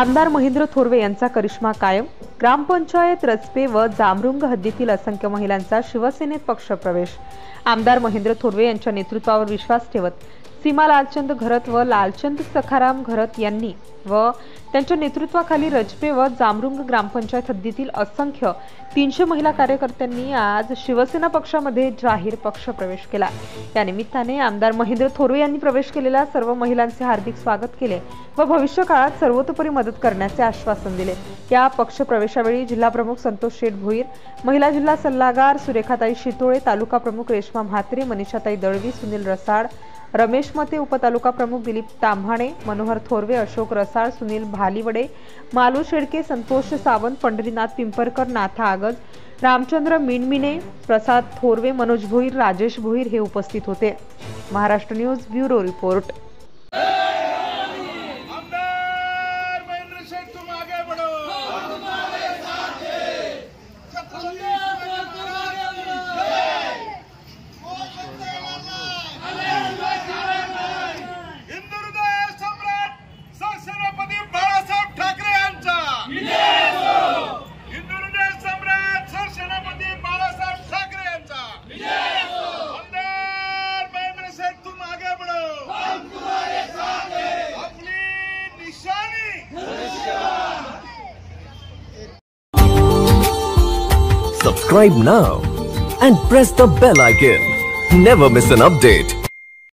आमदार महेंद्र थोरवे यांचा करिश्मा कायम। ग्रामपंचायत रचपे व जामरुंग हद्दीतील असंख्य महिलांचा शिवसेनेत पक्षप्रवेश। आमदार महेंद्र थोरवे यांच्या नेतृत्वावर विश्वास ठेवत सीमा लालचंद घरत व लालचंद सखाराम घरत यांनी व त्यांच्या नेतृत्वाखाली रचपे व जामरुंग ग्रामपंचायत हद्दीतील असंख्य 300 महिला कार्यकर्त्यांनी आज शिवसेना पक्षामध्ये जाहीर पक्षप्रवेश केला। या निमित्ताने आमदार महेंद्र थोरवे यांनी प्रवेश केलेल्या सर्व महिलांचे हार्दिक स्वागत केले व भविष्य काळात सर्वतोपरी मदत करण्याचे आश्वासन दिले। या पक्षप्रवेशावेळी जिल्हा प्रमुख संतोष शेठ भोईर, महिला जिल्हा सल्लागार सुरेखाताई शितोळे, तालुका प्रमुख रेश्मा म्हात्रे, मनीषाताई दळवी, सुनील रसाळ, रमेश मते, उपतालुका प्रमुख दिलीप ताम्हाणे, मनोहर थोरवे, अशोक रसाळ, सुनील भालीवडे, मालू शेडके, संतोष सावंत, पंढरीनाथ पिंपरकर, नाथा आगज, रामचंद्र मिणमिणे, प्रसाद थोरवे, मनोज भोईर, राजेश भोईर हे उपस्थित होते। Maharashtra news bureau report. Subscribe now and press the bell icon. Never miss an update.